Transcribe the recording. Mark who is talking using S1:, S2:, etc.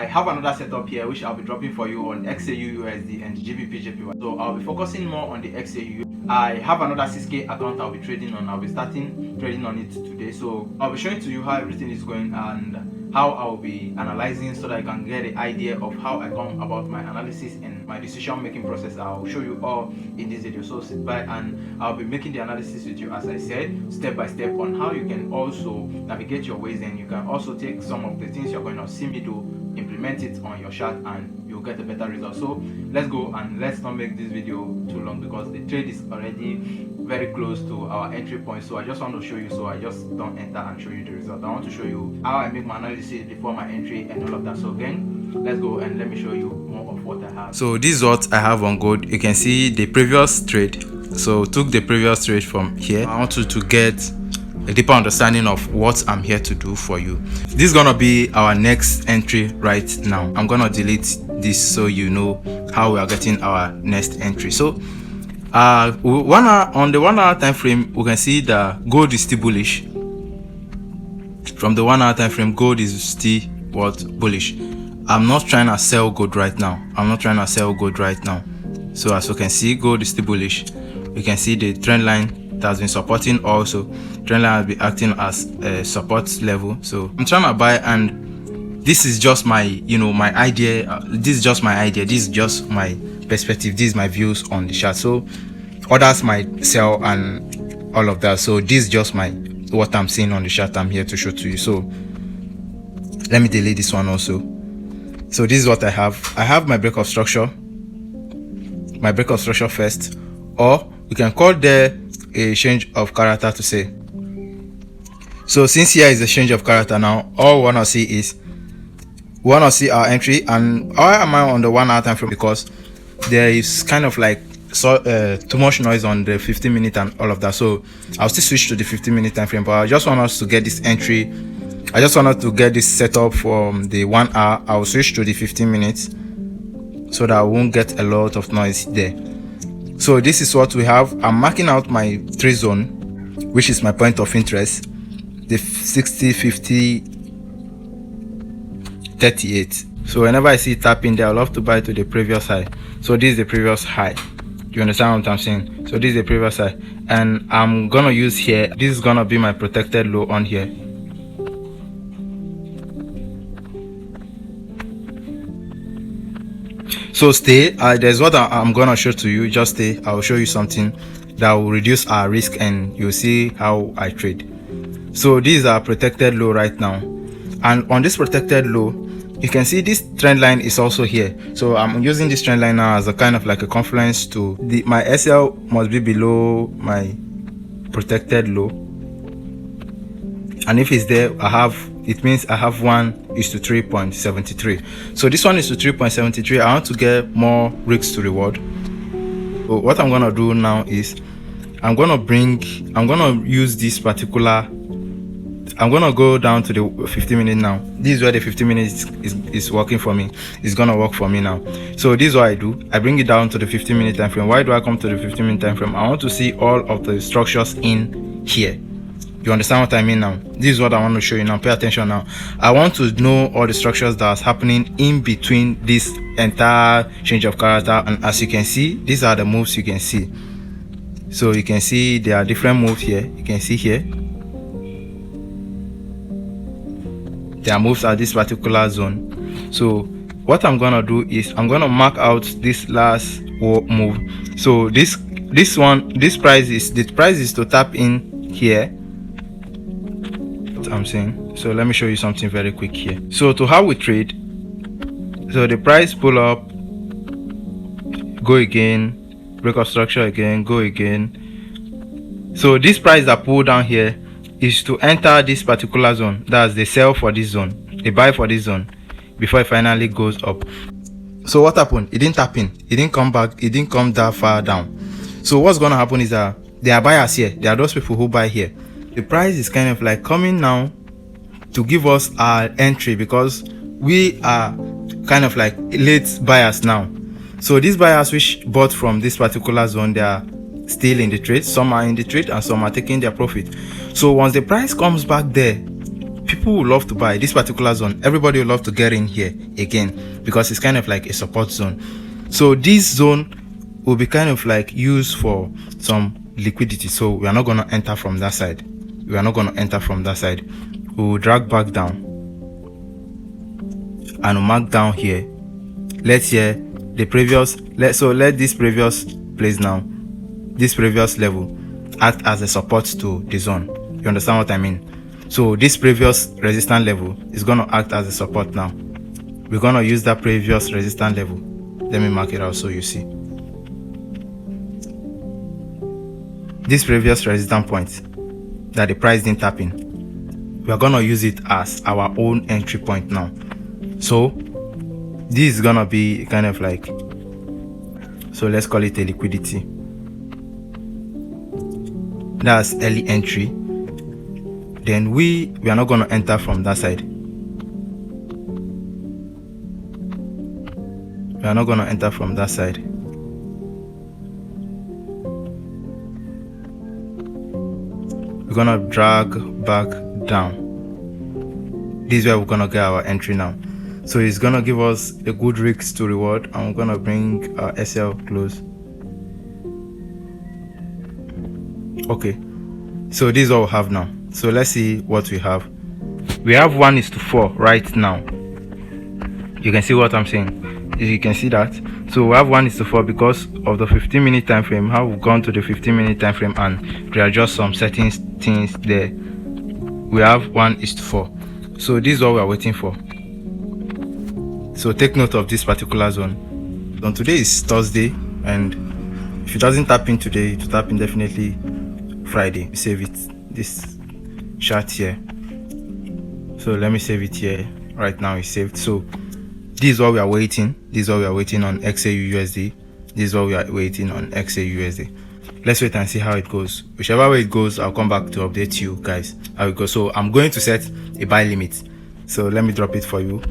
S1: I have another setup here which I'll be dropping for you on xauusd and GBP. So I'll be focusing more on the xau. I have another 6K account I'll be trading on. I'll be starting trading on it today. So I'll be showing to you how everything is going and how I'll be analyzing so that I can get an idea of how I come about my analysis and my decision making process. I'll show you all in this video. So sit back and I'll be making the analysis with you, as I said, step by step on how you can also navigate your ways, and you can also take some of the things you're going to see me do, implement it on your chart, and you'll get a better result. So let's go, and let's not make this video too long because the trade is already very close to our entry point. So I just want to show you, so I just don't enter and show you the result. I want to show you how I make my analysis before my entry and all of that. So again, let's go and let me show you more of what I have. So this is what I have on gold. You can see the previous trade. So took the previous trade from here. I want you to get a deeper understanding of what I'm here to do for you. This is gonna be our next entry right now. I'm gonna delete this so you know how we are getting our next entry. So on the 1 hour time frame, we can see that gold is still bullish. From the 1 hour time frame, gold is still bullish. I'm not trying to sell gold right now. So as you can see, gold is still bullish. You can see the trend line that has been supporting also. Trend line has been acting as a support level. So I'm trying to buy, and this is just my my idea. This is just my perspective. This is my views on the chart. So others might sell and all of that. So this is just what I'm seeing on the chart. I'm here to show to you. So let me delete this one also. So this is what I have. I have my break of structure first, or we can call there a change of character to say. So since here is a change of character now, all we want to see is our entry. And why am I on the 1 hour time frame? Because there is kind of like too much noise on the 15-minute and all of that. So I'll still switch to the 15-minute time frame, but I just want us to get this entry. I just wanted to get this set up from the 1 hour. I'll switch to the 15 minutes so that I won't get a lot of noise there. So this is what we have. I'm marking out my trade zone, which is my point of interest, the 60, 50, 38. So whenever I see it tapping there, I love to buy to the previous high. So this is the previous high. Do you understand what I'm saying? So this is the previous high, and I'm gonna use here. This is gonna be my protected low on here. So stay. There's what I'm gonna show to you. Just stay. I'll show you something that will reduce our risk, and you'll see how I trade. So this is our protected low right now, and on this protected low, you can see this trend line is also here. So I'm using this trend line now as a kind of like a confluence to my SL must be below my protected low, and if it's there, it means I have 1:3.73. So this one is to 3.73. I want to get more risks to reward. So what I'm gonna do now is I'm gonna use this particular. I'm gonna go down to the 15-minute now. This is where the 15 minutes is working for me. It's gonna work for me now. So this is what I do. I bring it down to the 15-minute time frame. Why do I come to the 15-minute time frame? I want to see all of the structures in here. You understand what I mean now? This is what I want to show you now. Pay attention now. I want to know all the structures that's happening in between this entire change of character. And as you can see, these are the moves you can see. So you can see there are different moves here. You can see here. There are moves at this particular zone. So what I'm gonna do is I'm gonna mark out this last move. So the price is to tap in here. What I'm saying. So let me show you something very quick here. So to how we trade. So the price pull up, go again, break of structure again, go again. So this price that pull down here is to enter this particular zone. That's the sell for this zone, the buy for this zone, before it finally goes up. So what happened? It didn't tap in, it didn't come back, it didn't come that far down. So what's gonna happen is that there are buyers here. There are those people who buy here. The price is kind of like coming now to give us our entry because we are kind of like late buyers now. So these buyers which bought from this particular zone, they are still in the trade. Some are in the trade and some are taking their profit. So once the price comes back there, people will love to buy this particular zone. Everybody will love to get in here again because it's kind of like a support zone. So this zone will be kind of like used for some liquidity. So we are not going to enter from that side. We are not going to enter from that side. We will drag back down and we'll mark down here. Let's hear the previous. Let this previous place now, this previous level, act as a support to the zone. You understand what I mean? So this previous resistance level is going to act as a support now. We're going to use that previous resistance level. Let me mark it out so you see. This previous resistance point that the price didn't tap in, we are going to use it as our own entry point now. So this is going to be kind of like, so let's call it a liquidity. That's early entry. Then we are not going to enter from that side. We are not going to enter from that side. We're going to drag back down. This is where we're going to get our entry now. So it's going to give us a good risk to reward, and we're going to bring our SL close. Okay, so this is what we have now. So let's see what we have. We have 1:4 right now. You can see what I'm saying. You can see that. So we have 1:4 because of the 15-minute time frame. How we've gone to the 15-minute time frame and readjust some certain things there. We have 1:4. So this is what we are waiting for. So take note of this particular zone. So today is Thursday, and if it doesn't tap in today, it will tap in definitely Friday. Save it, this chart here. So let me save it here. Right now it's saved. So this is what we are waiting. This is what we are waiting on xauusd. This is what we are waiting on xauusd. Let's wait and see how it goes. Whichever way it goes, I'll come back to update you guys how it goes. So I'm going to set a buy limit. So let me drop it for you.